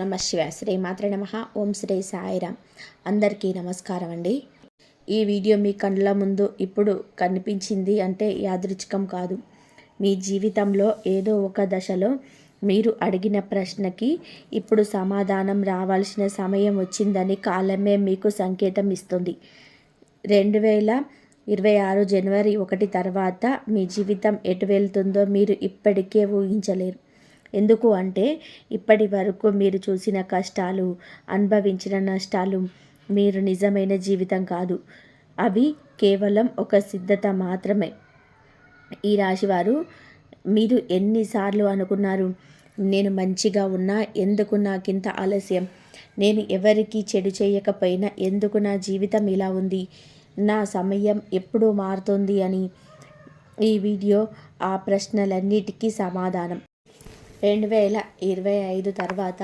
నమ శివాయ. శ్రీ మాత్రే నమః. ఓం శ్రీ సాయిరామ్. అందరికీ నమస్కారం అండి. ఈ వీడియో మీ కళ్ళ ముందు ఇప్పుడు కనిపించింది అంటే యాదృచ్ఛికం కాదు. మీ జీవితంలో ఏదో ఒక దశలో మీరు అడిగిన ప్రశ్నకి ఇప్పుడు సమాధానం రావాల్సిన సమయం వచ్చిందని కాలమే మీకు సంకేతం ఇస్తుంది. 2026 జనవరి 1 తర్వాత మీ జీవితం ఎటు వెళ్తుందో మీరు ఇప్పటికే ఊహించలేరు. ఎందుకు అంటే ఇప్పటి వరకు మీరు చూసిన కష్టాలు, అనుభవించిన నష్టాలు మీరు నిజమైన జీవితం కాదు. అవి కేవలం ఒక సిద్ధత మాత్రమే. ఈ రాశివారు, మీరు ఎన్నిసార్లు అనుకున్నారు, నేను మంచిగా ఉన్నా ఎందుకు నాకింత ఆలస్యం, నేను ఎవరికి చెడు చేయకపోయినా ఎందుకు నా జీవితం ఇలా ఉంది, నా సమయం ఎప్పుడు మారుతుంది అని. ఈ వీడియో ఆ ప్రశ్నలన్నిటికీ సమాధానం. 2025 తర్వాత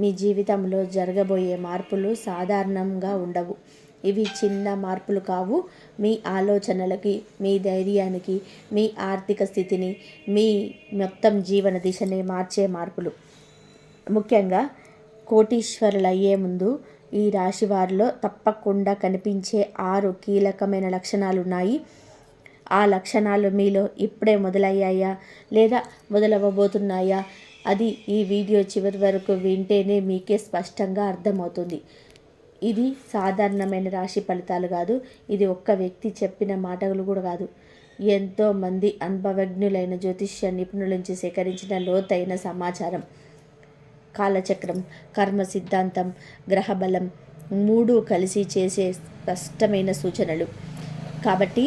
మీ జీవితంలో జరగబోయే మార్పులు సాధారణంగా ఉండవు. ఇవి చిన్న మార్పులు కావు. మీ ఆలోచనలకి, మీ ధైర్యానికి, మీ ఆర్థిక స్థితిని, మీ మొత్తం జీవన దిశని మార్చే మార్పులు. ముఖ్యంగా కోటీశ్వరులయ్యే ముందు ఈ రాశి వారిలో తప్పకుండా కనిపించే 6 కీలకమైన లక్షణాలు ఉన్నాయి. ఆ లక్షణాలు మీలో ఇప్పుడే మొదలయ్యాయా లేదా మొదలవ్వబోతున్నాయా, అది ఈ వీడియో చివరి వరకు వింటేనే మీకే స్పష్టంగా అర్థమవుతుంది. ఇది సాధారణమైన రాశి ఫలితాలు కాదు. ఇది ఒక్క వ్యక్తి చెప్పిన మాటలు కూడా కాదు. ఎంతోమంది అనుభవజ్ఞులైన జ్యోతిష్య నిపుణుల నుంచి సేకరించిన లోతైన సమాచారం. కాలచక్రం, కర్మ సిద్ధాంతం, గ్రహబలం 3 కలిసి చేసే స్పష్టమైన సూచనలు. కాబట్టి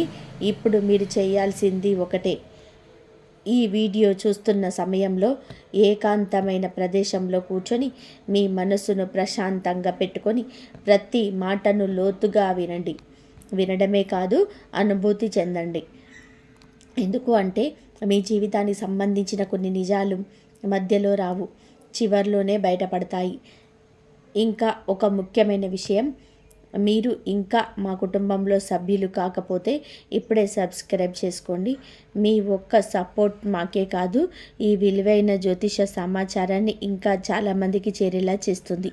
ఇప్పుడు మీరు చేయాల్సింది ఒకటే. ఈ వీడియో చూస్తున్న సమయంలో ఏకాంతమైన ప్రదేశంలో కూర్చొని మీ మనసును ప్రశాంతంగా పెట్టుకొని ప్రతి మాటను లోతుగా వినండి. వినడమే కాదు, అనుభూతి చెందండి. ఎందుకు అంటే మీ జీవితానికి సంబంధించిన కొన్ని నిజాలు మధ్యలో రావు, చివర్లోనే బయటపడతాయి. ఇంకా ఒక ముఖ్యమైన విషయం, మీరు ఇంకా మా కుటుంబంలో సభ్యులు కాకపోతే ఇప్పుడే సబ్స్క్రైబ్ చేసుకోండి. మీ ఒక్క సపోర్ట్ మాకే కాదు, ఈ విలువైన జ్యోతిష సమాచారాన్ని ఇంకా చాలామందికి చేరేలా చేస్తుంది.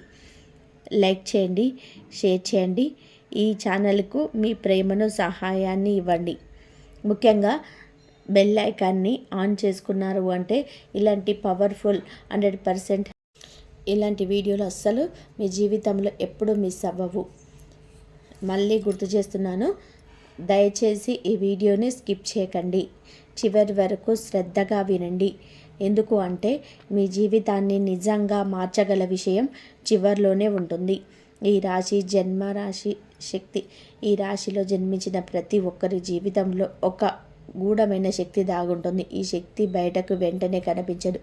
లైక్ చేయండి, షేర్ చేయండి. ఈ ఛానల్కు మీ ప్రేమను, సహాయాన్ని ఇవ్వండి. ముఖ్యంగా బెల్ ఐకాన్ని ఆన్ చేసుకున్నారు అంటే ఇలాంటి పవర్ఫుల్ 100% ఇలాంటి వీడియోలు అస్సలు మీ జీవితంలో ఎప్పుడూ మిస్ అవ్వవు. మళ్ళీ గుర్తు చేస్తున్నాను, దయచేసి ఈ వీడియోని స్కిప్ చేయకండి. చివరి వరకు శ్రద్ధగా వినండి. ఎందుకు అంటే మీ జీవితాన్ని నిజంగా మార్చగల విషయం చివరిలోనే ఉంటుంది. ఈ రాశి జన్మరాశి శక్తి. ఈ రాశిలో జన్మించిన ప్రతి ఒక్కరి జీవితంలో ఒక గూఢమైన శక్తి దాగుంటుంది. ఈ శక్తి బయటకు వెంటనే కనిపించదు.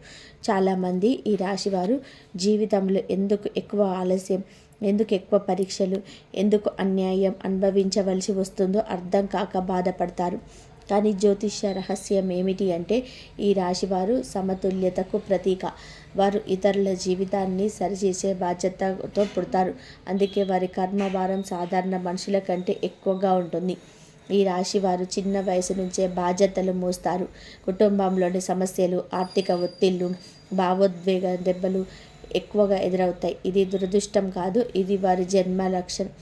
చాలామంది ఈ రాశి వారు జీవితంలో ఎందుకు ఎక్కువ ఆలస్యం, ఎందుకు ఎక్కువ పరీక్షలు, ఎందుకు అన్యాయం అనుభవించవలసి వస్తుందో అర్థం కాక బాధపడతారు. కానీ జ్యోతిష్య రహస్యం ఏమిటి అంటే ఈ రాశివారు సమతుల్యతకు ప్రతీక. వారు ఇతరుల జీవితాన్ని సరిచేసే బాధ్యతతో పుడతారు. అందుకే వారి కర్మభారం సాధారణ మనుషుల కంటే ఎక్కువగా ఉంటుంది. ఈ రాశి వారు చిన్న వయసు నుంచే బాధ్యతలు మోస్తారు. కుటుంబంలోని సమస్యలు, ఆర్థిక ఒత్తిళ్లు, భావోద్వేగ దెబ్బలు ఎక్కువగా ఎదురవుతాయి. ఇది దురదృష్టం కాదు, ఇది వారి జన్మ లక్షణం.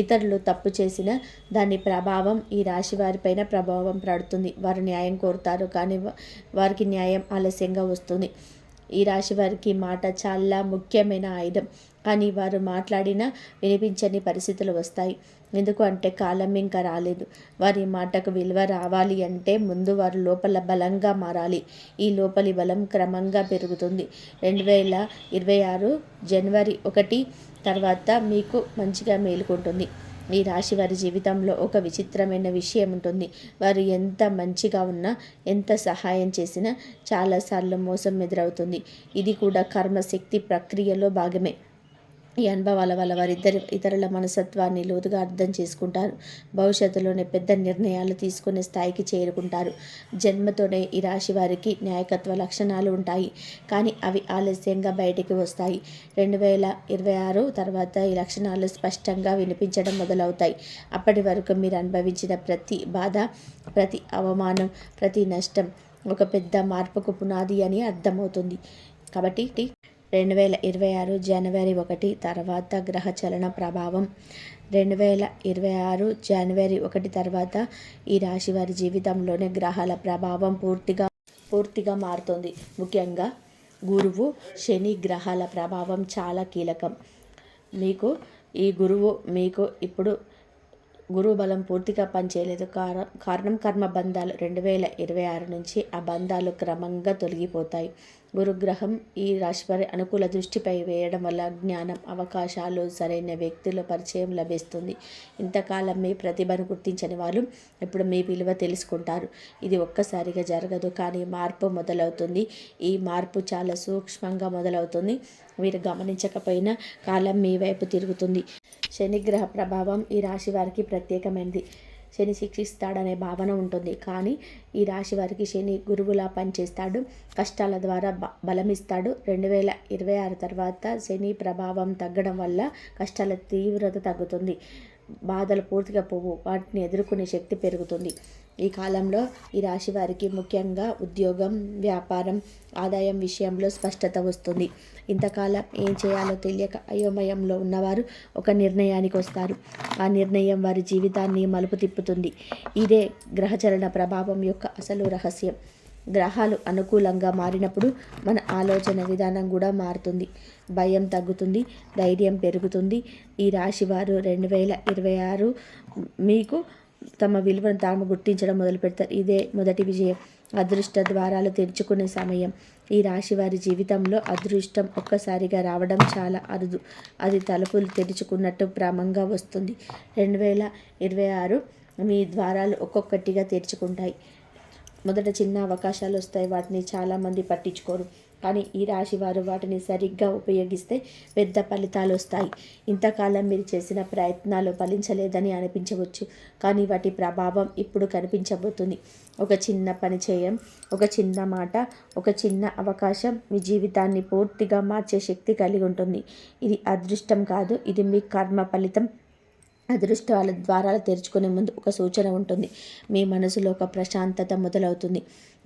ఇతరులు తప్పు చేసిన దాని ప్రభావం ఈ రాశి వారిపైన ప్రభావం పడుతుంది. వారు న్యాయం కోరుతారు, కానీ వారికి న్యాయం ఆలస్యంగా వస్తుంది. ఈ రాశి వారికి మాట చాలా ముఖ్యమైన ఆయుధం. కానీ వారు మాట్లాడినా వినిపించని పరిస్థితులు వస్తాయి. ఎందుకు అంటే కాలం ఇంకా రాలేదు. వారి మాటకు విలువ రావాలి అంటే ముందు వారు లోపల బలంగా మారాలి. ఈ లోపలి బలం క్రమంగా పెరుగుతుంది. 2026 జనవరి 1 తర్వాత మీకు మంచిగా మేలుకుంటుంది. ఈ రాశి వారి జీవితంలో ఒక విచిత్రమైన విషయం ఉంటుంది. వారు ఎంత మంచిగా ఉన్నా, ఎంత సహాయం చేసినా చాలాసార్లు మోసం ఎదురవుతుంది. ఇది కూడా కర్మశక్తి ప్రక్రియలో భాగమే. ఈ అనుభవాల వల్ల ఇతరుల మనస్తత్వాన్ని లోతుగా అర్థం చేసుకుంటారు. భవిష్యత్తులోనే పెద్ద నిర్ణయాలు తీసుకునే స్థాయికి చేరుకుంటారు. జన్మతోనే ఈ రాశి వారికి నాయకత్వ లక్షణాలు ఉంటాయి, కానీ అవి ఆలస్యంగా బయటికి వస్తాయి. 2026 తర్వాత ఈ లక్షణాలు స్పష్టంగా వినిపించడం మొదలవుతాయి. అప్పటి వరకు మీరు అనుభవించిన ప్రతి బాధ, ప్రతి అవమానం, ప్రతి నష్టం ఒక పెద్ద మార్పుకు పునాది అని అర్థమవుతుంది. కాబట్టి 2026 జనవరి 1 తర్వాత గ్రహచలన ప్రభావం. 2026 జనవరి 1 తర్వాత ఈ రాశి వారి జీవితంలోనే గ్రహాల ప్రభావం పూర్తిగా మారుతుంది. ముఖ్యంగా గురువు, శని గ్రహాల ప్రభావం చాలా కీలకం. ఈ గురువు మీకు ఇప్పుడు గురువు బలం పూర్తిగా పనిచేయలేదు. కారణం కర్మ బంధాలు. 2026 నుంచి ఆ బంధాలు క్రమంగా తొలగిపోతాయి. గురుగ్రహం ఈ రాశివారి అనుకూల దృష్టిపై వేయడం వల్ల జ్ఞానం, అవకాశాలు, సరైన వ్యక్తుల పరిచయం లభిస్తుంది. ఇంతకాలం మీ ప్రతిభను గుర్తించని వాళ్ళు ఇప్పుడు మీ విలువ తెలుసుకుంటారు. ఇది ఒక్కసారిగా జరగదు, కానీ మార్పు మొదలవుతుంది. ఈ మార్పు చాలా సూక్ష్మంగా మొదలవుతుంది. మీరు గమనించకపోయినా కాలం మీ వైపు తిరుగుతుంది. శనిగ్రహ ప్రభావం ఈ రాశి వారికి ప్రత్యేకమైనది. శని శిక్షిస్తాడనే భావన ఉంటుంది, కానీ ఈ రాశి వారికి శని గురువులా పనిచేస్తాడు. కష్టాల ద్వారా బలమిస్తాడు. 2026 తర్వాత శని ప్రభావం తగ్గడం వల్ల కష్టాల తీవ్రత తగ్గుతుంది. బాధలు పూర్తిగా పోవు, వాటిని ఎదుర్కొనే శక్తి పెరుగుతుంది. ఈ కాలంలో ఈ రాశి వారికి ముఖ్యంగా ఉద్యోగం, వ్యాపారం, ఆదాయం విషయంలో స్పష్టత వస్తుంది. ఇంతకాలం ఏం చేయాలో తెలియక అయోమయంలో ఉన్నవారు ఒక నిర్ణయానికి వస్తారు. ఆ నిర్ణయం వారి జీవితాన్ని మలుపు తిప్పుతుంది. ఇదే గ్రహచలన ప్రభావం యొక్క అసలు రహస్యం. గ్రహాలు అనుకూలంగా మారినప్పుడు మన ఆలోచన విధానం కూడా మారుతుంది. భయం తగ్గుతుంది, ధైర్యం పెరుగుతుంది. ఈ రాశివారు 2026 మీకు తమ విలువను తాము గుర్తించడం మొదలు పెడతారు. ఇదే మొదటి విజయం. అదృష్ట ద్వారాలు తెరుచుకునే సమయం. ఈ రాశి వారి జీవితంలో అదృష్టం ఒక్కసారిగా రావడం చాలా అరుదు. అది తలుపులు తెరుచుకున్నట్టు క్రమంగా వస్తుంది. 2026 మీ ద్వారాలు ఒక్కొక్కటిగా తెరుచుకుంటాయి. మొదట చిన్న అవకాశాలు వస్తాయి, వాటిని చాలామంది పట్టించుకోరు. కానీ ఈ రాశి వారు వాటిని సరిగ్గా ఉపయోగిస్తే పెద్ద ఫలితాలు వస్తాయి. ఇంతకాలం మీరు చేసిన ప్రయత్నాలు ఫలించలేదని అనిపించవచ్చు, కానీ వాటి ప్రభావం ఇప్పుడు కనిపించబోతుంది. ఒక చిన్న పరిచయం, ఒక చిన్న మాట, ఒక చిన్న అవకాశం మీ జీవితాన్ని పూర్తిగా మార్చే శక్తి కలిగి ఉంటుంది. ఇది అదృష్టం కాదు, ఇది మీ కర్మ ఫలితం. అదృష్టాల ద్వారాలు తెరుచుకునే ముందు ఒక సూచన ఉంటుంది. మీ మనసులో ఒక ప్రశాంతత మొదలవుతుంది.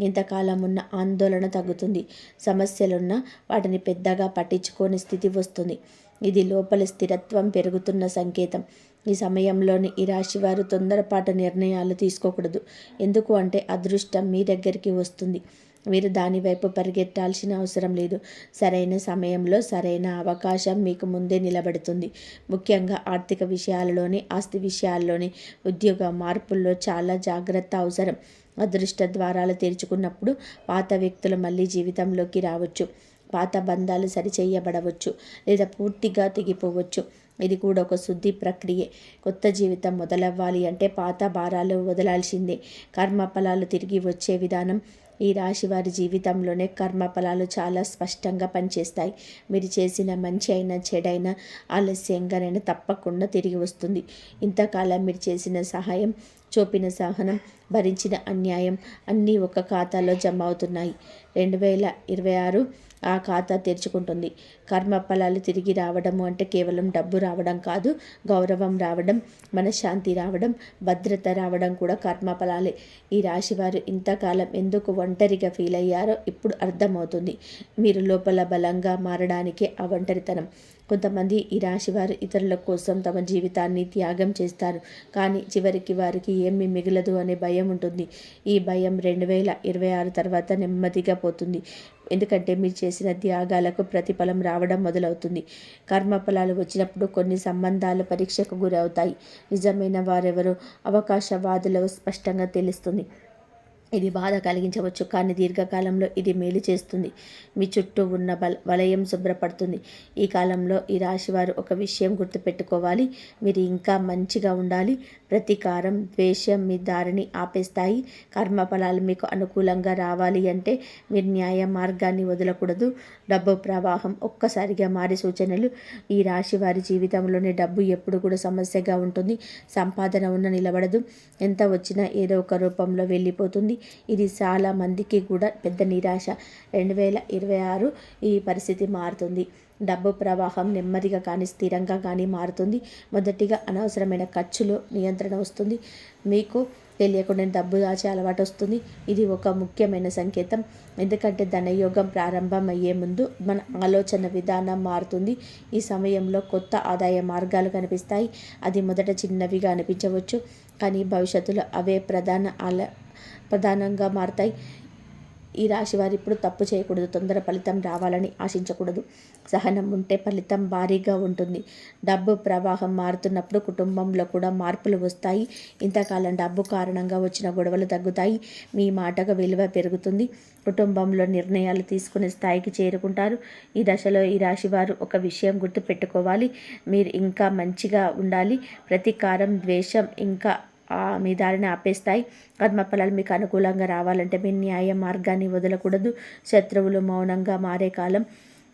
ఇంతకాలం ఉన్న ఆందోళన తగ్గుతుంది. సమస్యలున్నా వాటిని పెద్దగా పట్టించుకోని స్థితి వస్తుంది. ఇది లోపలి స్థిరత్వం పెరుగుతున్న సంకేతం. ఈ సమయంలోని ఈ రాశి వారు తొందరపాటు నిర్ణయాలు తీసుకోకూడదు. ఎందుకు అంటే అదృష్టం మీ దగ్గరికి వస్తుంది. మీరు దాని వైపు పరిగెత్తాల్సిన అవసరం లేదు. సరైన సమయంలో సరైన అవకాశం మీకు ముందే నిలబడుతుంది. ముఖ్యంగా ఆర్థిక విషయాలలోని, ఆస్తి విషయాల్లోని, ఉద్యోగ మార్పుల్లో చాలా జాగ్రత్త అవసరం. అదృష్ట ద్వారాలు తెరుచుకున్నప్పుడు పాత వ్యక్తులు మళ్ళీ జీవితంలోకి రావచ్చు. పాత బంధాలు సరిచేయబడవచ్చు లేదా పూర్తిగా తెగిపోవచ్చు. ఇది కూడా ఒక శుద్ధి ప్రక్రియే. కొత్త జీవితం మొదలవ్వాలి అంటే పాత భారాలు వదలాల్సిందే. కర్మఫలాలు తిరిగి వచ్చే విధానం. ఈ రాశి వారి జీవితంలోనే కర్మఫలాలు చాలా స్పష్టంగా పనిచేస్తాయి. మీరు చేసిన మంచి అయినా చెడైనా ఆలస్యంగానైనా తప్పకుండా తిరిగి వస్తుంది. ఇంతకాలం మీరు చేసిన సహాయం, చూపిన సహనం, భరించిన అన్యాయం అన్నీ ఒక ఖాతాలో జమ అవుతున్నాయి. 2026 ఆ ఖాతా తెరుచుకుంటుంది. కర్మఫలాలు తిరిగి రావడము అంటే కేవలం డబ్బు రావడం కాదు, గౌరవం రావడం, మనశ్శాంతి రావడం, భద్రత రావడం కూడా కర్మఫలాలే. ఈ రాశివారు ఇంతకాలం ఎందుకు ఒంటరిగా ఫీల్ అయ్యారో ఇప్పుడు అర్థమవుతుంది. మీరు లోపల బలంగా మారడానికే ఆ ఒంటరితనం. కొంతమంది ఈ రాశివారు ఇతరుల కోసం తమ జీవితాన్ని త్యాగం చేస్తారు, కానీ చివరికి వారికి ఏమీ మిగలదు అనే భయం ఉంటుంది. ఈ భయం 2026 తర్వాత నెమ్మదిగా పోతుంది. ఎందుకంటే మీరు చేసిన త్యాగాలకు ప్రతిఫలం రావడం మొదలవుతుంది. కర్మఫలాలు వచ్చినప్పుడు కొన్ని సంబంధాలు పరీక్షకు గురవుతాయి. నిజమైన వారెవరో అవకాశవాదులు స్పష్టంగా తెలుస్తుంది. ఇది బాధ కలిగించవచ్చు, కానీ దీర్ఘకాలంలో ఇది మేలు చేస్తుంది. మీ చుట్టూ ఉన్న వలయం శుభ్రపడుతుంది. ఈ కాలంలో ఈ రాశివారు ఒక విషయం గుర్తుపెట్టుకోవాలి. మీరు ఇంకా మంచిగా ఉండాలి. ప్రతీకారం, ద్వేషం మీ దారిని ఆపేస్తాయి. కర్మఫలాలు మీకు అనుకూలంగా రావాలి అంటే మీరు న్యాయ మార్గాన్ని వదలకూడదు. డబ్బు ప్రవాహం ఒక్కసారిగా మారే సూచనలు. ఈ రాశి వారి జీవితంలోనే డబ్బు ఎప్పుడు కూడా సమస్యగా ఉంటుంది. సంపాదన నిలబడదు. ఎంత వచ్చినా ఏదో ఒక రూపంలో వెళ్ళిపోతుంది. ఇది చాలా మందికి కూడా పెద్ద నిరాశ. 2026 ఈ పరిస్థితి మారుతుంది. డబ్బు ప్రవాహం నెమ్మదిగా కానీ స్థిరంగా కానీ మారుతుంది. మొదటిగా అనవసరమైన ఖర్చులో నియంత్రణ వస్తుంది. మీకు తెలియకుండా డబ్బు దాచే అలవాటు వస్తుంది. ఇది ఒక ముఖ్యమైన సంకేతం. ఎందుకంటే ధనయోగం ప్రారంభం అయ్యే ముందు మన ఆలోచన విధానం మారుతుంది. ఈ సమయంలో కొత్త ఆదాయ మార్గాలు కనిపిస్తాయి. అది మొదట చిన్నవిగా అనిపించవచ్చు, కానీ భవిష్యత్తులో అవే ప్రధానంగా మారుతాయి. ఈ రాశి వారు ఇప్పుడు తప్పు చేయకూడదు. తొందర ఫలితం రావాలని ఆశించకూడదు. సహనం ఉంటే ఫలితం భారీగా ఉంటుంది. డబ్బు ప్రవాహం మారుతున్నప్పుడు కుటుంబంలో కూడా మార్పులు వస్తాయి. ఇంతకాలం డబ్బు కారణంగా వచ్చిన గొడవలు తగ్గుతాయి. మీ మాటకు విలువ పెరుగుతుంది. కుటుంబంలో నిర్ణయాలు తీసుకునే స్థాయికి చేరుకుంటారు. ఈ దశలో ఈ రాశి వారు ఒక విషయం గుర్తుపెట్టుకోవాలి. మీరు ఇంకా మంచిగా ఉండాలి. ప్రతీకారం, ద్వేషం ఇంకా మీ దారిని ఆపేస్తాయి. కర్మఫలాలు మీకు అనుకూలంగా రావాలంటే మీ న్యాయ మార్గాన్ని వదలకూడదు. శత్రువులు మౌనంగా మారే కాలం.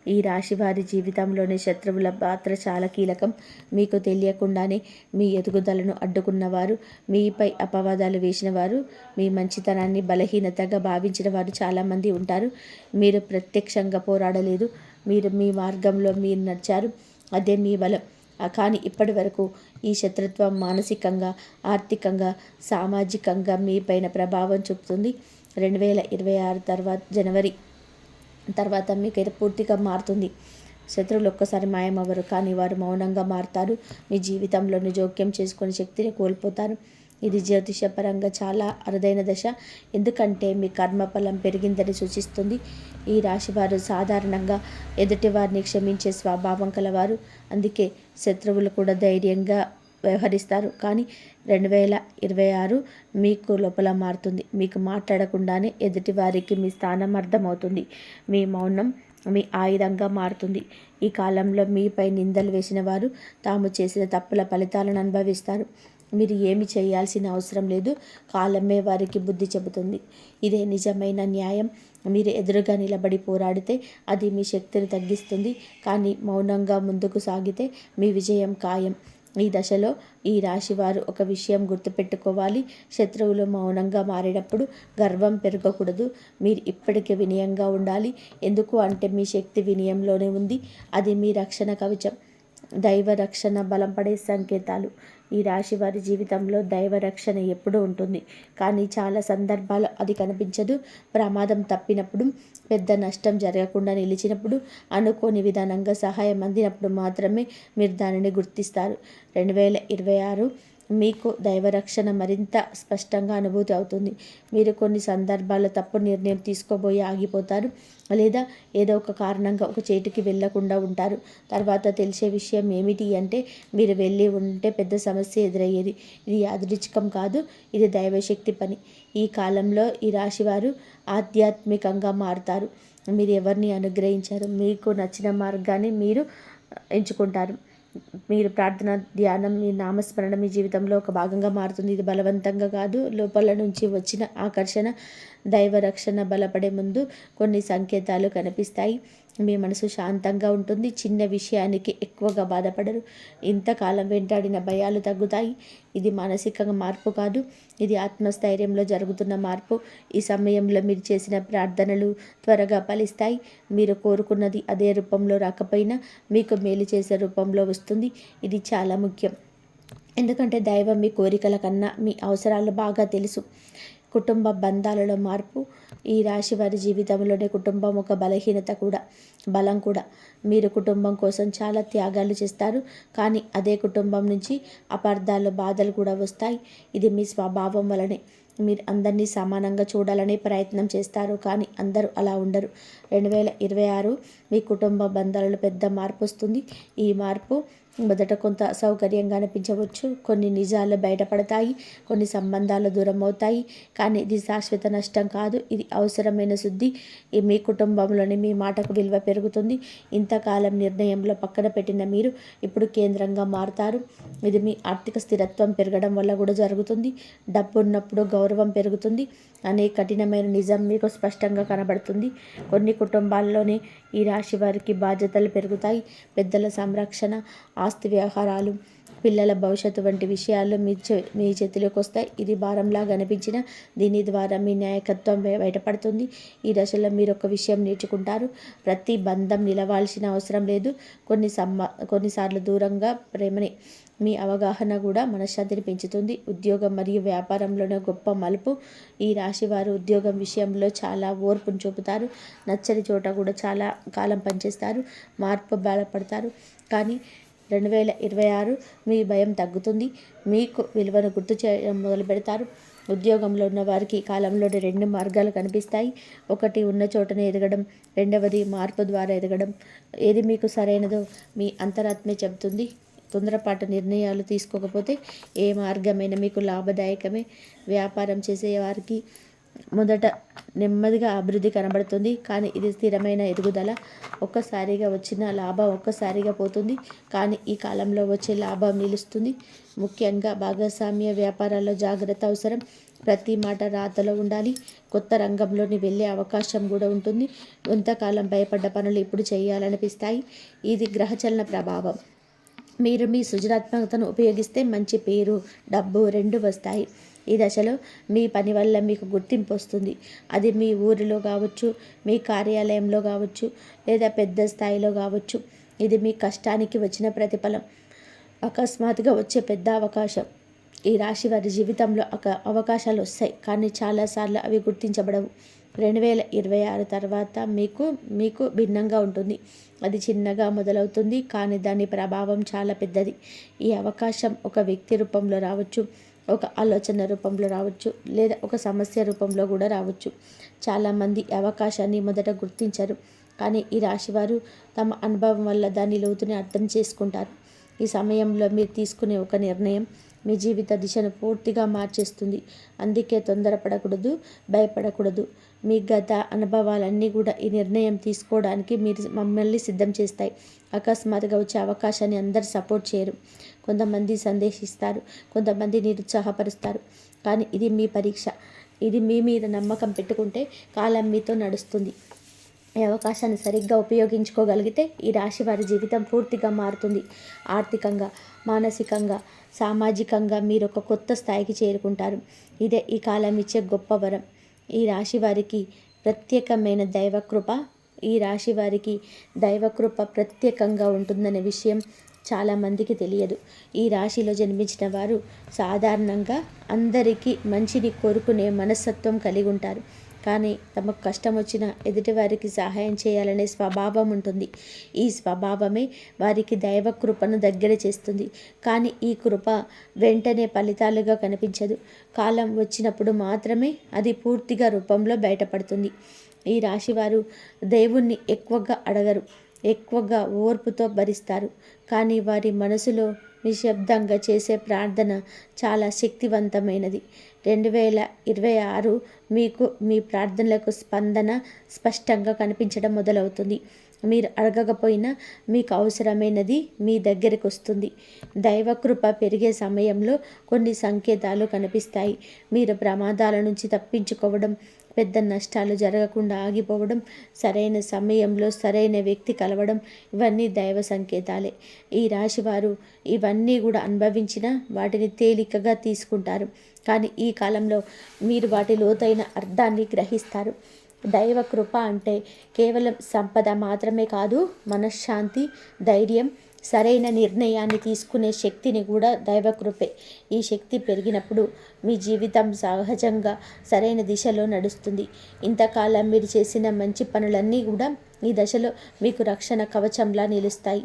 ఈ రాశి వారి జీవితంలోని శత్రువుల పాత్ర చాలా కీలకం. మీకు తెలియకుండానే మీ ఎదుగుదలను అడ్డుకున్నవారు, మీపై అపవాదాలు వేసిన వారు, మీ మంచితనాన్ని బలహీనతగా భావించిన వారు చాలామంది ఉంటారు. మీరు ప్రత్యక్షంగా పోరాడలేదు. మీరు మీ మార్గంలో మీరు నడిచారు. అదే మీ బలం. కానీ ఇప్పటి వరకు ఈ శత్రుత్వం మానసికంగా, ఆర్థికంగా, సామాజికంగా మీపైన ప్రభావం చూపుతుంది. 2026 జనవరి తర్వాత మీకు పూర్తిగా మారుతుంది. శత్రువులు ఒక్కసారి మాయమవ్వరు, కానీ వారు మౌనంగా మారుతారు. మీ జీవితంలోని జోక్యం చేసుకునే శక్తిని కోల్పోతారు. ఇది జ్యోతిషపరంగా చాలా అరుదైన దశ, ఎందుకంటే మీ కర్మఫలం పెరిగిందని సూచిస్తుంది. ఈ రాశివారు సాధారణంగా ఎదుటివారిని క్షమించే స్వభావం కలవారు. అందుకే శత్రువులు కూడా ధైర్యంగా వ్యవహరిస్తారు. కానీ 2026 మీకు లోపల మారుతుంది. మీకు మాట్లాడకుండానే ఎదుటివారికి మీ స్థానం అర్థమవుతుంది. మీ మౌనం మీ ఆయుధంగా మారుతుంది. ఈ కాలంలో మీపై నిందలు వేసిన వారు తాము చేసిన తప్పుల ఫలితాలను అనుభవిస్తారు. మీరు ఏమి చేయాల్సిన అవసరం లేదు. కాలమే వారికి బుద్ధి చెబుతుంది. ఇదే నిజమైన న్యాయం. మీరు ఎదురుగా నిలబడి పోరాడితే అది మీ శక్తిని తగ్గిస్తుంది, కానీ మౌనంగా ముందుకు సాగితే మీ విజయం ఖాయం. ఈ దశలో ఈ రాశివారు ఒక విషయం గుర్తుపెట్టుకోవాలి. శత్రువులు మౌనంగా మారేటప్పుడు గర్వం పెరగకూడదు. మీరు ఇప్పటికే వినయంగా ఉండాలి. ఎందుకు అంటే మీ శక్తి వినయంలోనే ఉంది. అది మీ రక్షణ కవచం. దైవ రక్షణ బలపడే సంకేతాలు. ఈ రాశి వారి జీవితంలో దైవ రక్షణ ఎప్పుడూ ఉంటుంది, కానీ చాలా సందర్భాలు అది కనిపించదు. ప్రమాదం తప్పినప్పుడు, పెద్ద నష్టం జరగకుండా నిలిచినప్పుడు, అనుకోని విధానంగా సహాయం అందినప్పుడు మాత్రమే మీరు దానిని గుర్తిస్తారు. 2026 మీకు దైవరక్షణ మరింత స్పష్టంగా అనుభూతి అవుతుంది. మీరు కొన్ని సందర్భాల్లో తప్పు నిర్ణయం తీసుకోబోయి ఆగిపోతారు, లేదా ఏదో ఒక కారణంగా ఒక చేతికి వెళ్ళకుండా ఉంటారు. తర్వాత తెలిసే విషయం ఏమిటి అంటే మీరు వెళ్ళి ఉంటే పెద్ద సమస్య ఎదురయ్యేది. ఇది యాదృచ్ఛికం కాదు, ఇది దైవశక్తి పని. ఈ కాలంలో ఈ రాశివారు ఆధ్యాత్మికంగా మారుతారు. మీరు ఎవరిని అనుగ్రహించారు, మీకు నచ్చిన మార్గాన్ని మీరు ఎంచుకుంటారు. మీరు ప్రార్థన, ధ్యానం, మీ నామస్మరణ మీ జీవితంలో ఒక భాగంగా మారుతుంది. ఇది బలవంతంగా కాదు, లోపల నుంచి వచ్చిన ఆకర్షణ. దైవ రక్షణ బలపడే ముందు కొన్ని సంకేతాలు కనిపిస్తాయి. మీ మనసు శాంతంగా ఉంటుంది. చిన్న విషయానికి ఎక్కువగా బాధపడరు. ఇంతకాలం వెంటాడిన భయాలు తగ్గుతాయి. ఇది మానసిక మార్పు కాదు, ఇది ఆత్మస్థైర్యంలో జరుగుతున్న మార్పు. ఈ సమయంలో మీరు చేసిన ప్రార్థనలు త్వరగా ఫలిస్తాయి. మీరు కోరుకున్నది అదే రూపంలో రాకపోయినా మీకు మేలు చేసే రూపంలో వస్తుంది. ఇది చాలా ముఖ్యం, ఎందుకంటే దైవం మీ కోరికల కన్నా మీ అవసరాలు బాగా తెలుసు. కుటుంబ బంధాలలో మార్పు. ఈ రాశి వారి జీవితంలోనే కుటుంబం ఒక బలహీనత కూడా, బలం కూడా. మీరు కుటుంబం కోసం చాలా త్యాగాలు చేస్తారు, కానీ అదే కుటుంబం నుంచి అపార్థాలు, బాధలు కూడా వస్తాయి. ఇది మీ స్వభావం వలనే. మీరు అందరినీ సమానంగా చూడాలనే ప్రయత్నం చేస్తారు, కానీ అందరూ అలా ఉండరు. 2026 మీ కుటుంబ బంధాలలో పెద్ద మార్పు వస్తుంది. ఈ మార్పు మొదట కొంత అసౌకర్యంగా అనిపించవచ్చు. కొన్ని నిజాలు బయటపడతాయి, కొన్ని సంబంధాలు దూరం అవుతాయి, కానీ ఇది శాశ్వత నష్టం కాదు. ఇది అవసరమైన శుద్ధి. మీ కుటుంబంలోని మీ మాటకు విలువ పెరుగుతుంది. ఇంతకాలం నిర్ణయంలో పక్కన పెట్టిన మీరు ఇప్పుడు కేంద్రంగా మారుతారు. ఇది మీ ఆర్థిక స్థిరత్వం పెరగడం వల్ల కూడా జరుగుతుంది. డబ్బు ఉన్నప్పుడు గౌరవం పెరుగుతుంది అనే కఠినమైన నిజం మీకు స్పష్టంగా కనబడుతుంది. కొన్ని కుటుంబాల్లోనే ఈ రాశి వారికి బాధ్యతలు పెరుగుతాయి. పెద్దల సంరక్షణ, ఆస్తి వ్యవహారాలు, పిల్లల భవిష్యత్తు వంటి విషయాలు మీ చేతిలోకి వస్తాయి. ఇది భారంలాగా అనిపించిన దీని ద్వారా మీ నాయకత్వం బయటపడుతుంది. ఈ దశలో మీరు ఒక విషయం నేర్చుకుంటారు. ప్రతి బంధం నిలవాల్సిన అవసరం లేదు. కొన్నిసార్లు దూరంగా ప్రేమని మీ అవగాహన కూడా మనశ్శాంతిని పెంచుతుంది. ఉద్యోగం మరియు వ్యాపారంలోనే గొప్ప మలుపు. ఈ రాశి వారు ఉద్యోగం విషయంలో చాలా ఓర్పును చూపుతారు. నచ్చని చోట కూడా చాలా కాలం పనిచేస్తారు. మార్పు బలపడతారు. కానీ 2026 మీ భయం తగ్గుతుంది. మీకు విలువను గుర్తు చేయడం మొదలు పెడతారు. ఉద్యోగంలో ఉన్న వారికి ఈ కాలంలోని 2 మార్గాలు కనిపిస్తాయి. ఒకటి ఉన్న చోటనే ఎదగడం, రెండవది మార్పు ద్వారా ఎదగడం. ఏది మీకు సరైనదో మీ అంతరాత్మే చెబుతుంది. తొందరపాటు నిర్ణయాలు తీసుకోకపోతే ఏ మార్గమైనా మీకు లాభదాయకమే. వ్యాపారం చేసే వారికి మొదట నెమ్మదిగా అభివృద్ధి కనబడుతుంది. కానీ ఇది స్థిరమైన ఎదుగుదల. ఒక్కసారిగా వచ్చిన లాభం ఒక్కసారిగా పోతుంది. కానీ ఈ కాలంలో వచ్చే లాభం నిలుస్తుంది. ముఖ్యంగా భాగస్వామ్య వ్యాపారాల్లో జాగ్రత్త అవసరం. ప్రతి మాట రాతలో ఉండాలి. కొత్త రంగంలోని వెళ్ళే అవకాశం కూడా ఉంటుంది. కొంతకాలం భయపడ్డ పనులు ఇప్పుడు చేయాలనిపిస్తాయి. ఇది గ్రహచలన ప్రభావం. మీరు మీ సృజనాత్మకతను ఉపయోగిస్తే మంచి పేరు, డబ్బు 2 వస్తాయి. ఈ దశలో మీ పని వల్ల మీకు గుర్తింపు వస్తుంది. అది మీ ఊరిలో కావచ్చు, మీ కార్యాలయంలో కావచ్చు, లేదా పెద్ద స్థాయిలో కావచ్చు. ఇది మీ కష్టానికి వచ్చిన ప్రతిఫలం. అకస్మాత్తుగా వచ్చే పెద్ద అవకాశం. ఈ రాశి వారి జీవితంలో అవకాశాలు వస్తాయి, కానీ చాలాసార్లు అవి గుర్తించబడవు. 2026 తర్వాత మీకు భిన్నంగా ఉంటుంది. అది చిన్నగా మొదలవుతుంది, కానీ దాని ప్రభావం చాలా పెద్దది. ఈ అవకాశం ఒక వ్యక్తి రూపంలో రావచ్చు, ఒక ఆలోచన రూపంలో రావచ్చు, లేదా ఒక సమస్య రూపంలో కూడా రావచ్చు. చాలామంది అవకాశాన్ని మొదట గుర్తించరు, కానీ ఈ రాశివారు తమ అనుభవం వల్ల దాని లోతుని అర్థం చేసుకుంటారు. ఈ సమయంలో మీరు తీసుకునే ఒక నిర్ణయం మీ జీవిత దిశను పూర్తిగా మార్చేస్తుంది. అందుకే తొందరపడకూడదు, భయపడకూడదు. మీ గత అనుభవాలన్నీ కూడా ఈ నిర్ణయం తీసుకోవడానికి మిమ్మల్ని సిద్ధం చేస్తాయి. అకస్మాత్తుగా వచ్చే అవకాశాన్ని అందరు సపోర్ట్ చేయరు. కొంతమంది సందేశిస్తారు, కొంతమంది నిరుత్సాహపరుస్తారు. కానీ ఇది మీ పరీక్ష. ఇది మీ మీద నమ్మకం పెట్టుకుంటే కాలం మీతో నడుస్తుంది. ఈ అవకాశాన్ని సరిగ్గా ఉపయోగించుకోగలిగితే ఈ రాశి వారి జీవితం పూర్తిగా మారుతుంది. ఆర్థికంగా, మానసికంగా, సామాజికంగా మీరు ఒక కొత్త స్థాయికి చేరుకుంటారు. ఇదే ఈ కాలం ఇచ్చే గొప్ప వరం. ఈ రాశి వారికి ప్రత్యేకమైన దైవకృప ఈ రాశి వారికి దైవకృప ప్రత్యేకంగా ఉంటుందనే విషయం చాలామందికి తెలియదు. ఈ రాశిలో జన్మించిన వారు సాధారణంగా అందరికీ మంచిని కోరుకునే మనస్తత్వం కలిగి ఉంటారు. కానీ తమకు కష్టం వచ్చినా ఎదుటివారికి సహాయం చేయాలనే స్వభావం ఉంటుంది. ఈ స్వభావమే వారికి దైవ కృపను దగ్గర చేస్తుంది. కానీ ఈ కృప వెంటనే ఫలితాలుగా కనిపించదు. కాలం వచ్చినప్పుడు మాత్రమే అది పూర్తిగా రూపంలో బయటపడుతుంది. ఈ రాశివారు దేవుణ్ణి ఎక్కువగా అడగరు, ఎక్కువగా ఓర్పుతో భరిస్తారు. కానీ వారి మనసులో నిశ్శబ్దంగా చేసే ప్రార్థన చాలా శక్తివంతమైనది. 2026 మీకు మీ ప్రార్థనలకు స్పందన స్పష్టంగా కనిపించడం మొదలవుతుంది. మీరు అడగకపోయినా మీకు అవసరమైనది మీ దగ్గరికి వస్తుంది. దైవకృప పెరిగే సమయంలో కొన్ని సంకేతాలు కనిపిస్తాయి. మీరు ప్రమాదాల నుంచి తప్పించుకోవడం, పెద్ద నష్టాలు జరగకుండా ఆగిపోవడం, సరైన సమయంలో సరైన వ్యక్తి కలవడం, ఇవన్నీ దైవ సంకేతాలే. ఈ రాశివారు ఇవన్నీ కూడా అనుభవించిన వాటిని తేలికగా తీసుకుంటారు. కానీ ఈ కాలంలో మీరు వాటి లోతైన అర్థాన్ని గ్రహిస్తారు. దైవ కృప అంటే కేవలం సంపద మాత్రమే కాదు, మనశ్శాంతి, ధైర్యం, సరైన నిర్ణయాన్ని తీసుకునే శక్తిని కూడా దైవకృపే. ఈ శక్తి పెరిగినప్పుడు మీ జీవితం సహజంగా సరైన దిశలో నడుస్తుంది. ఇంతకాలం మీరు చేసిన మంచి పనులన్నీ కూడా ఈ దశలో మీకు రక్షణ కవచంలా నిలుస్తాయి.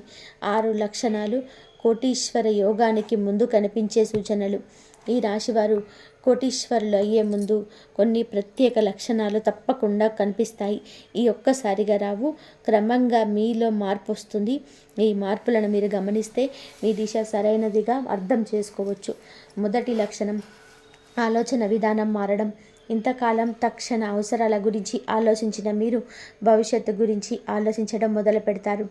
6 లక్షణాలు కోటీశ్వర యోగానికి ముందు కనిపించే సూచనలు. ఈ రాశివారు కోటీశ్వరులు అయ్యే ముందు కొన్ని ప్రత్యేక లక్షణాలు తప్పకుండా కనిపిస్తాయి. ఈ ఒక్కసారిగా రావు, క్రమంగా మీలో మార్పు వస్తుంది. ఈ మార్పులను మీరు గమనిస్తే మీ దిశ సరైనదిగా అర్థం చేసుకోవచ్చు. మొదటి లక్షణం, ఆలోచన విధానం మారడం. ఇంతకాలం తక్షణ అవసరాల గురించి ఆలోచించిన మీరు భవిష్యత్తు గురించి ఆలోచించడం మొదలు పెడతారు.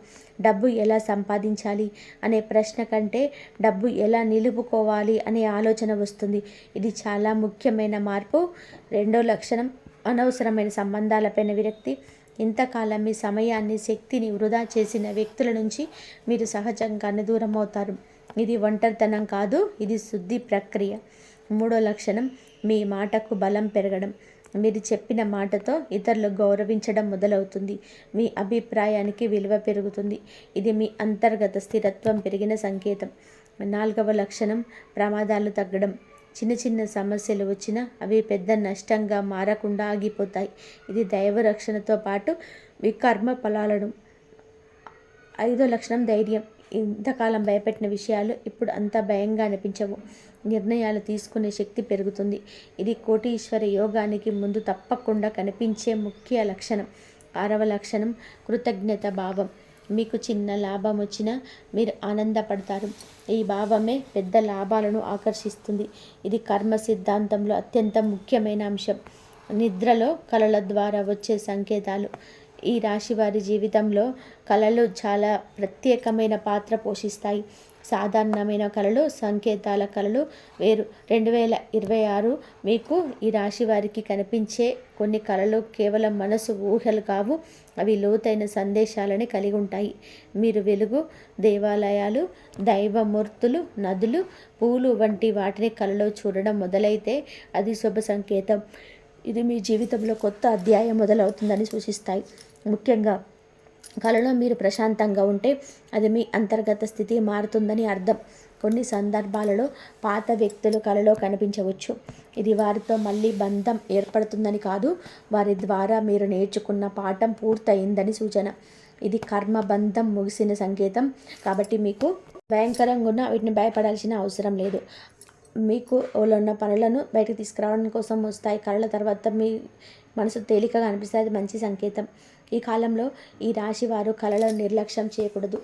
డబ్బు ఎలా సంపాదించాలి అనే ప్రశ్న కంటే డబ్బు ఎలా నిలుపుకోవాలి అనే ఆలోచన వస్తుంది. ఇది చాలా ముఖ్యమైన మార్పు. రెండో లక్షణం, అనవసరమైన సంబంధాలపైన విరక్తి. ఇంతకాలం మీ సమయాన్ని, శక్తిని వృధా చేసిన వ్యక్తుల నుంచి మీరు సహజంగానే దూరం అవుతారు. ఇది ఒంటరితనం కాదు, ఇది శుద్ధి ప్రక్రియ. మూడో లక్షణం, మీ మాటకు బలం పెరగడం. మీరు చెప్పిన మాటతో ఇతరులు గౌరవించడం మొదలవుతుంది. మీ అభిప్రాయానికి విలువ పెరుగుతుంది. ఇది మీ అంతర్గత స్థిరత్వం పెరిగిన సంకేతం. నాలుగవ లక్షణం, ప్రమాదాలు తగ్గడం. చిన్న చిన్న సమస్యలు వచ్చినా అవి పెద్ద నష్టంగా మారకుండా ఆగిపోతాయి. ఇది దైవ రక్షణతో పాటు మీ కర్మ ఫలాలను. ఐదో లక్షణం, ధైర్యం. ఇంతకాలం భయపెట్టిన విషయాలు ఇప్పుడు అంత భయంగా అనిపించవు. నిర్ణయాలు తీసుకునే శక్తి పెరుగుతుంది. ఇది కోటీశ్వర యోగానికి ముందు తప్పకుండా కనిపించే ముఖ్య లక్షణం. ఆరవ లక్షణం, కృతజ్ఞత భావం. మీకు చిన్న లాభం వచ్చినా మీరు ఆనందపడతారు. ఈ భావమే పెద్ద లాభాలను ఆకర్షిస్తుంది. ఇది కర్మ సిద్ధాంతంలో అత్యంత ముఖ్యమైన అంశం. నిద్రలో కలల ద్వారా వచ్చే సంకేతాలు. ఈ రాశి వారి జీవితంలో కళలు చాలా ప్రత్యేకమైన పాత్ర పోషిస్తాయి. సాధారణమైన కళలు, సంకేతాల కళలు వేరు. 2026 మీకు ఈ రాశి వారికి కనిపించే కొన్ని కళలు కేవలం మనసు ఊహలు కావు, అవి లోతైన సందేశాలని కలిగి ఉంటాయి. మీరు వెలుగు, దేవాలయాలు, దైవమూర్తులు, నదులు, పూలు వంటి వాటిని కళలో చూడడం మొదలైతే అది శుభ సంకేతం. ఇది మీ జీవితంలో కొత్త అధ్యాయం మొదలవుతుందని సూచిస్తాయి. ముఖ్యంగా కళలో మీరు ప్రశాంతంగా ఉంటే అది మీ అంతర్గత స్థితి మారుతుందని అర్థం. కొన్ని సందర్భాలలో పాత వ్యక్తులు కళలో కనిపించవచ్చు. ఇది వారితో మళ్ళీ బంధం ఏర్పడుతుందని కాదు, వారి ద్వారా మీరు నేర్చుకున్న పాఠం పూర్తయిందని సూచన. ఇది కర్మ బంధం ముగిసిన సంకేతం. కాబట్టి మీకు భయంకరంగా ఉన్న వీటిని భయపడాల్సిన అవసరం లేదు. మీకు ఉన్న పనులను బయటకు తీసుకురావడం కోసం వస్తాయి. కళల తర్వాత మీ మనసు తేలికగా అనిపిస్తుంది, అది మంచి సంకేతం. ఈ కాలంలో ఈ రాశి వారు కళలను నిర్లక్ష్యం చేయకూడదు.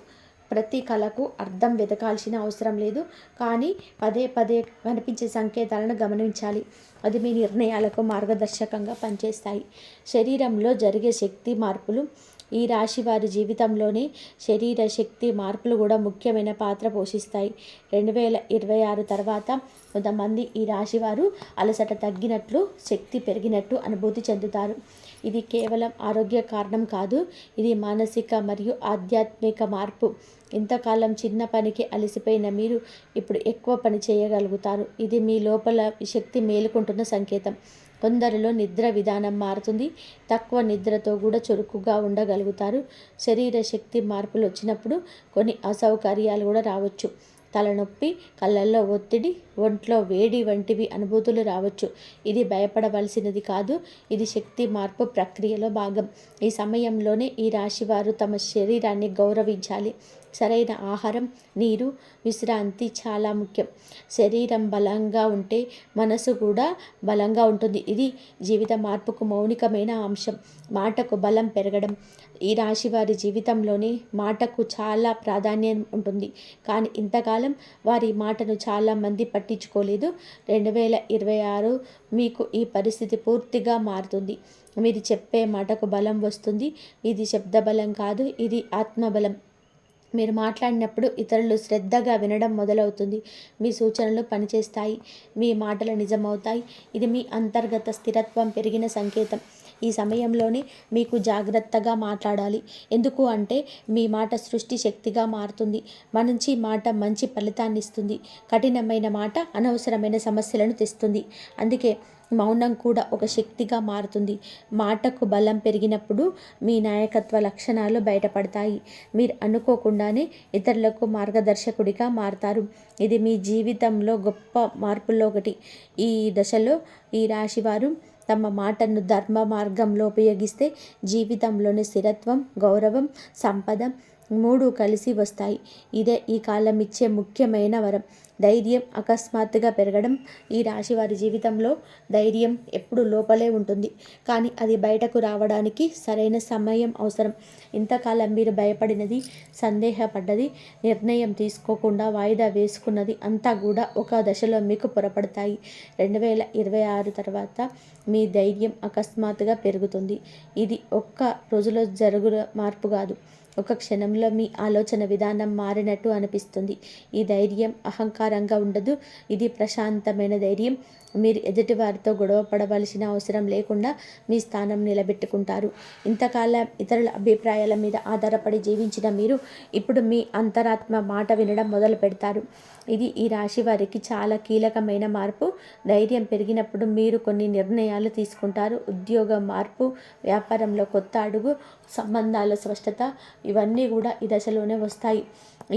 ప్రతి కళకు అర్థం వెతకాల్సిన అవసరం లేదు, కానీ పదే పదే కనిపించే సంకేతాలను గమనించాలి. అది మీ నిర్ణయాలకు మార్గదర్శకంగా పనిచేస్తాయి. శరీరంలో జరిగే శక్తి మార్పులు. ఈ రాశి వారి జీవితంలోని శరీర శక్తి మార్పులు కూడా ముఖ్యమైన పాత్ర పోషిస్తాయి. 2026 తర్వాత కొంతమంది ఈ రాశి వారు అలసట తగ్గినట్లు, శక్తి పెరిగినట్టు అనుభూతి చెందుతారు. ఇది కేవలం ఆరోగ్య కారణం కాదు, ఇది మానసిక మరియు ఆధ్యాత్మిక మార్పు. ఇంతకాలం చిన్న పనికి అలసిపోయిన మీరు ఇప్పుడు ఎక్కువ పని చేయగలుగుతారు. ఇది మీ లోపల శక్తి మేలుకుంటున్న సంకేతం. కొందరిలో నిద్ర విధానం మారుతుంది. తక్కువ నిద్రతో కూడా చురుకుగా ఉండగలుగుతారు. శరీర శక్తి మార్పులు వచ్చినప్పుడు కొన్ని అసౌకర్యాలు కూడా రావచ్చు. తలనొప్పి, కళ్ళల్లో ఒత్తిడి, ఒంట్లో వేడి వంటివి అనుభూతులు రావచ్చు. ఇది భయపడవలసినది కాదు, ఇది శక్తి మార్పు ప్రక్రియలో భాగం. ఈ సమయంలోనే ఈ రాశివారు తమ శరీరాన్ని గౌరవించాలి. సరైన ఆహారం, నీరు, విశ్రాంతి చాలా ముఖ్యం. శరీరం బలంగా ఉంటే మనసు కూడా బలంగా ఉంటుంది. ఇది జీవిత మార్పుకు మౌలికమైన అంశం. మాటకు బలం పెరగడం. ఈ రాశి వారి జీవితంలోని మాటకు చాలా ప్రాధాన్యం ఉంటుంది, కానీ ఇంతకాలం వారి మాటను చాలామంది పట్టించుకోలేదు. 2026 మీకు ఈ పరిస్థితి పూర్తిగా మారుతుంది. మీరు చెప్పే మాటకు బలం వస్తుంది. ఇది శబ్ద బలం కాదు, ఇది ఆత్మబలం. మీరు మాట్లాడినప్పుడు ఇతరులు శ్రద్ధగా వినడం మొదలవుతుంది. మీ సూచనలు పనిచేస్తాయి, మీ మాటలు నిజమవుతాయి. ఇది మీ అంతర్గత స్థిరత్వం పెరిగిన సంకేతం. ఈ సమయంలోనే మీకు జాగ్రత్తగా మాట్లాడాలి. ఎందుకు అంటే మీ మాట సృష్టి శక్తిగా మారుతుంది. మంచి మాట మంచి ఫలితాన్ని ఇస్తుంది. కఠినమైన మాట అనవసరమైన సమస్యలను తెస్తుంది. అందుకే మౌనం కూడా ఒక శక్తిగా మారుతుంది. మాటకు బలం పెరిగినప్పుడు మీ నాయకత్వ లక్షణాలు బయటపడతాయి. మీరు అనుకోకుండానే ఇతరులకు మార్గదర్శకుడిగా మారుతారు. ఇది మీ జీవితంలో గొప్ప మార్పుల్లో ఒకటి. ఈ దశలో ఈ రాశివారు తమ మాటను ధర్మ మార్గంలో ఉపయోగిస్తే జీవితంలోని స్థిరత్వం, గౌరవం, సంపద 3 కలిసి వస్తాయి. ఇదే ఈ కాలం ఇచ్చే ముఖ్యమైన వరం. ధైర్యం అకస్మాత్తుగా పెరగడం. ఈ రాశి వారి జీవితంలో ధైర్యం ఎప్పుడు లోపలే ఉంటుంది, కానీ అది బయటకు రావడానికి సరైన సమయం అవసరం. ఇంతకాలం మీరు భయపడినది, సందేహపడ్డది, నిర్ణయం తీసుకోకుండా వాయిదా వేసుకున్నది అంతా కూడా ఒక దశలో మీకు పొరపడతాయి. 2026 తర్వాత మీ ధైర్యం అకస్మాత్తుగా పెరుగుతుంది. ఇది ఒక్క రోజులో జరుగున మార్పు కాదు, ఒక క్షణంలో మీ ఆలోచన విధానం మారినట్టు అనిపిస్తుంది. ఈ ధైర్యం అహంకారంగా ఉండదు, ఇది ప్రశాంతమైన ధైర్యం. మీరు ఎదుటివారితో గొడవ పడవలసిన అవసరం లేకుండా మీ స్థానం నిలబెట్టుకుంటారు. ఇంతకాలం ఇతరుల అభిప్రాయాల మీద ఆధారపడి జీవించిన మీరు ఇప్పుడు మీ అంతరాత్మ మాట వినడం మొదలు పెడతారు. ఇది ఈ రాశి వారికి చాలా కీలకమైన మార్పు. ధైర్యం పెరిగినప్పుడు మీరు కొన్ని నిర్ణయాలు తీసుకుంటారు. ఉద్యోగ మార్పు, వ్యాపారంలో కొత్త అడుగు, సంబంధాల స్పష్టత, ఇవన్నీ కూడా ఈ దశలోనే వస్తాయి.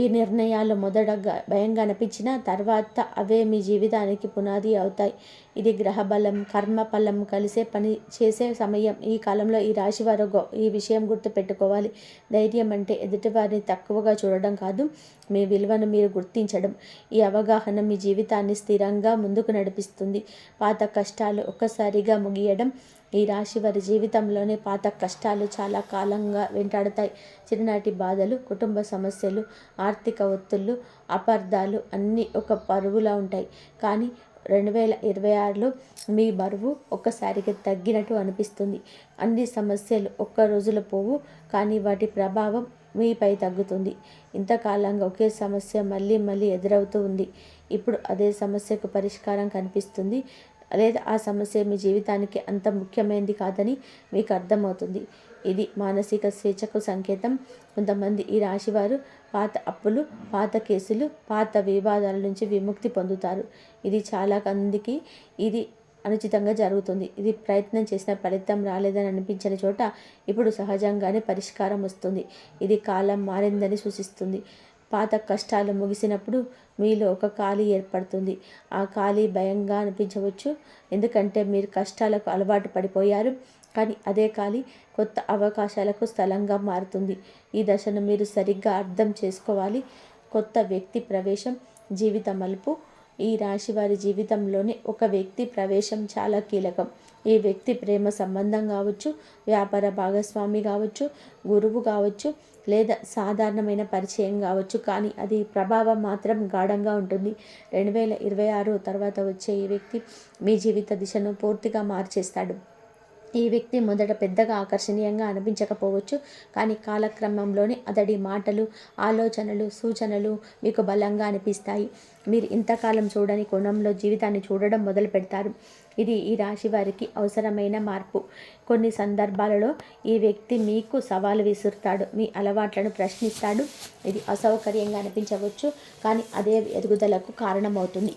ఈ నిర్ణయాలు మొదటగా భయంగా అనిపించిన తర్వాత అవే మీ జీవితానికి పునాది అవుతాయి. ఇది గ్రహబలం, కర్మఫలం కలిసే పని చేసే సమయం. ఈ కాలంలో ఈ రాశి వారు ఈ విషయం గుర్తుపెట్టుకోవాలి. ధైర్యం అంటే ఎదుటివారిని తక్కువగా చూడడం కాదు, మీ విలువను మీరు గుర్తించడం. ఈ అవగాహన మీ జీవితాన్ని స్థిరంగా ముందుకు నడిపిస్తుంది. పాత కష్టాలు ఒక్కసారిగా ముగియడం. ఈ రాశి వారి జీవితంలోనే పాత కష్టాలు చాలా కాలంగా వెంటాడుతాయి. చిన్ననాటి బాధలు, కుటుంబ సమస్యలు, ఆర్థిక ఒత్తిళ్ళు, అపార్థాలు అన్నీ ఒక పరువులా ఉంటాయి. కానీ 2026లో మీ బరువు ఒక్కసారిగా తగ్గినట్టు అనిపిస్తుంది. అన్ని సమస్యలు ఒక్క రోజులో పోవు, కానీ వాటి ప్రభావం మీపై తగ్గుతుంది. ఇంతకాలంగా ఒకే సమస్య మళ్ళీ మళ్ళీ ఎదురవుతూ ఉంది. ఇప్పుడు అదే సమస్యకు పరిష్కారం కనిపిస్తుంది, లేదా ఆ సమస్య మీ జీవితానికి అంత ముఖ్యమైనది కాదని మీకు అర్థమవుతుంది. ఇది మానసిక స్వేచ్ఛకు సంకేతం. కొంతమంది ఈ రాశివారు పాత అప్పులు, పాత కేసులు, పాత వివాదాల నుంచి విముక్తి పొందుతారు. ఇది చాలా మందికి ఇది అనుచితంగా జరుగుతుంది. ఇది ప్రయత్నం చేసిన ఫలితం రాలేదని అనిపించిన చోట ఇప్పుడు సహజంగానే పరిష్కారం వస్తుంది. ఇది కాలం మారిందని సూచిస్తుంది. పాత కష్టాలు ముగిసినప్పుడు మీలో ఒక ఖాళీ ఏర్పడుతుంది. ఆ ఖాళీ భయంగా అనిపించవచ్చు, ఎందుకంటే మీరు కష్టాలకు అలవాటు పడిపోయారు. కానీ అదే ఖాళీ కొత్త అవకాశాలకు స్థలంగా మారుతుంది. ఈ దశను మీరు సరిగ్గా అర్థం చేసుకోవాలి. కొత్త వ్యక్తి ప్రవేశం, జీవిత మలుపు. ఈ రాశి వారి జీవితంలోనే ఒక వ్యక్తి ప్రవేశం చాలా కీలకం. ఈ వ్యక్తి ప్రేమ సంబంధం కావచ్చు, వ్యాపార భాగస్వామి కావచ్చు, గురువు కావచ్చు, లేదా సాధారణమైన పరిచయం కావచ్చు, కానీ అది ప్రభావం మాత్రం గాఢంగా ఉంటుంది. 2026 తర్వాత వచ్చే ఈ వ్యక్తి మీ జీవిత దిశను పూర్తిగా మార్చేస్తాడు. ఈ వ్యక్తి మొదట పెద్దగా ఆకర్షణీయంగా అనిపించకపోవచ్చు, కానీ కాలక్రమంలోనే అతడి మాటలు, ఆలోచనలు, సూచనలు మీకు బలంగా అనిపిస్తాయి. మీరు ఇంతకాలం చూడని కోణంలో జీవితాన్ని చూడడం మొదలు పెడతారు. ఇది ఈ రాశి వారికి అవసరమైన మార్పు. కొన్ని సందర్భాలలో ఈ వ్యక్తి మీకు సవాలు విసురుతాడు, మీ అలవాట్లను ప్రశ్నిస్తాడు. ఇది అసౌకర్యంగా అనిపించవచ్చు, కానీ అదే ఎదుగుదలకు కారణమవుతుంది.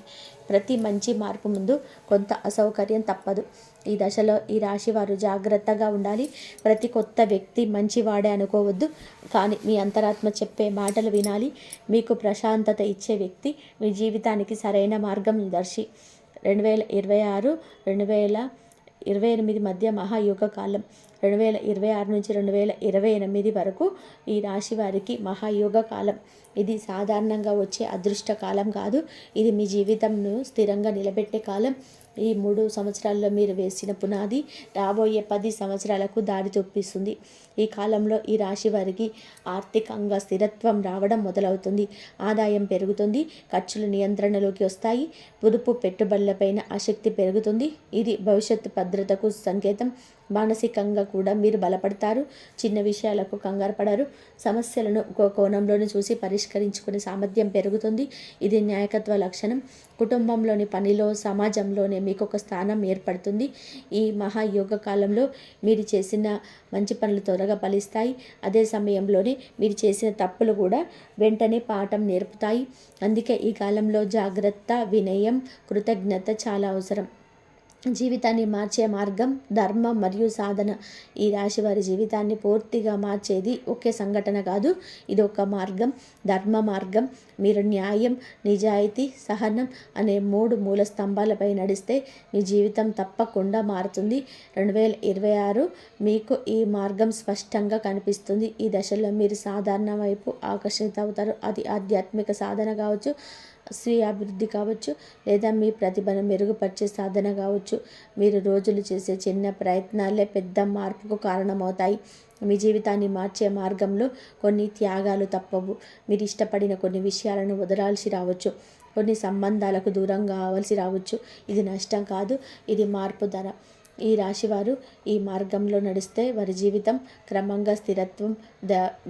ప్రతి మంచి మార్పు ముందు కొంత అసౌకర్యం తప్పదు. ఈ దశలో ఈ రాశి వారు జాగ్రత్తగా ఉండాలి. ప్రతి కొత్త వ్యక్తి మంచివాడే అనుకోవద్దు, కానీ మీ అంతరాత్మ చెప్పే మాటలు వినాలి. మీకు ప్రశాంతత ఇచ్చే వ్యక్తి మీ జీవితానికి సరైన మార్గదర్శి. 2026 2028 మధ్య మహాయోగ కాలం. 2026 నుంచి 2028 వరకు ఈ రాశి వారికి మహాయోగ కాలం. ఇది సాధారణంగా వచ్చే అదృష్ట కాలం కాదు, ఇది మీ జీవితంను స్థిరంగా నిలబెట్టే కాలం. ఈ 3 సంవత్సరాల్లో మీరు వేసిన పునాది రాబోయే 10 సంవత్సరాలకు దారి చూపిస్తుంది. ఈ కాలంలో ఈ రాశి వారికి ఆర్థికంగా స్థిరత్వం రావడం మొదలవుతుంది. ఆదాయం పెరుగుతుంది, ఖర్చులు నియంత్రణలోకి వస్తాయి, పొదుపు పెట్టుబడులపైన ఆసక్తి పెరుగుతుంది. ఇది భవిష్యత్తు భద్రతకు సంకేతం. మానసికంగా కూడా మీరు బలపడతారు. చిన్న విషయాలకు కంగారు పడరు. సమస్యలను ఒక కోణంలోనే చూసి పరిష్కరించుకునే సామర్థ్యం పెరుగుతుంది. ఇది నాయకత్వ లక్షణం. కుటుంబంలోని పనిలో, సమాజంలోనే మీకు ఒక స్థానం ఏర్పడుతుంది. ఈ మహాయోగ కాలంలో మీరు చేసిన మంచి పనులు త్వరగా ఫలిస్తాయి. అదే సమయంలోనే మీరు చేసిన తప్పులు కూడా వెంటనే పాఠం నేర్పుతాయి. అందుకే ఈ కాలంలో జాగ్రత్త, వినయం, కృతజ్ఞత చాలా అవసరం. జీవితాన్ని మార్చే మార్గం ధర్మం మరియు సాధన. ఈ రాశి వారి జీవితాన్ని పూర్తిగా మార్చేది ఒకే సంఘటన కాదు, ఇది ఒక మార్గం, ధర్మ మార్గం. మీరు న్యాయం, నిజాయితీ, సహనం అనే 3 మూల స్తంభాలపై నడిస్తే మీ జీవితం తప్పకుండా మారుతుంది. 2026 మీకు ఈ మార్గం స్పష్టంగా కనిపిస్తుంది. ఈ దశలో మీరు సాధారణ వైపు ఆకర్షిత అవుతారు. అది ఆధ్యాత్మిక సాధన కావచ్చు, స్వీయ అభివృద్ధి కావచ్చు, లేదా మీ ప్రతిభను మెరుగుపరిచే సాధన కావచ్చు. మీరు రోజులు చేసే చిన్న ప్రయత్నాలే పెద్ద మార్పుకు కారణమవుతాయి. మీ జీవితాన్ని మార్చే మార్గంలో కొన్ని త్యాగాలు తప్పవు. మీరు ఇష్టపడిన కొన్ని విషయాలను వదలాల్సి రావచ్చు, కొన్ని సంబంధాలకు దూరం కావాల్సి రావచ్చు. ఇది నష్టం కాదు, ఇది మార్పు ధర. ఈ రాశివారు ఈ మార్గంలో నడిస్తే వారి జీవితం క్రమంగా స్థిరత్వం,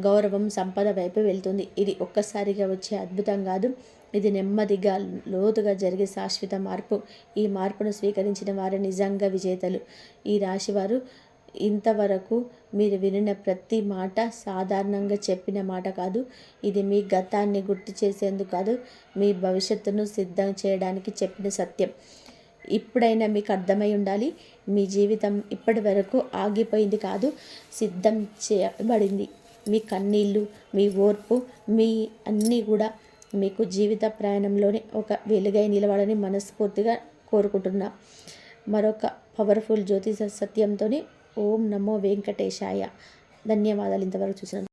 గౌరవం, సంపద వైపు వెళ్తుంది. ఇది ఒక్కసారిగా వచ్చే అద్భుతం కాదు. ఇది నెమ్మదిగా లోతుగా జరిగే శాశ్వత మార్పు. ఈ మార్పును స్వీకరించిన వారు నిజంగా విజేతలు. ఈ రాశివారు ఇంతవరకు మీరు వినిన ప్రతి మాట సాధారణంగా చెప్పిన మాట కాదు. ఇది మీ గతాన్ని గుర్తు చేసేందుకు కాదు, మీ భవిష్యత్తును సిద్ధం చేయడానికి చెప్పిన సత్యం. ఇప్పుడైనా మీకు అర్థమై ఉండాలి, మీ జీవితం ఇప్పటి వరకు ఆగిపోయింది కాదు, సిద్ధం చేయబడింది. మీ కన్నీళ్ళు, మీ ఓర్పు, మీ అన్నీ కూడా మీకు జీవిత ప్రయాణంలోనే ఒక వెలుగై నిలవాలని మనస్ఫూర్తిగా కోరుకుంటున్నా. మరొక పవర్ఫుల్ జ్యోతిష సత్యంతో ఓం నమో వెంకటేశాయ. ధన్యవాదాలు ఇంతవరకు చూసినందుకు.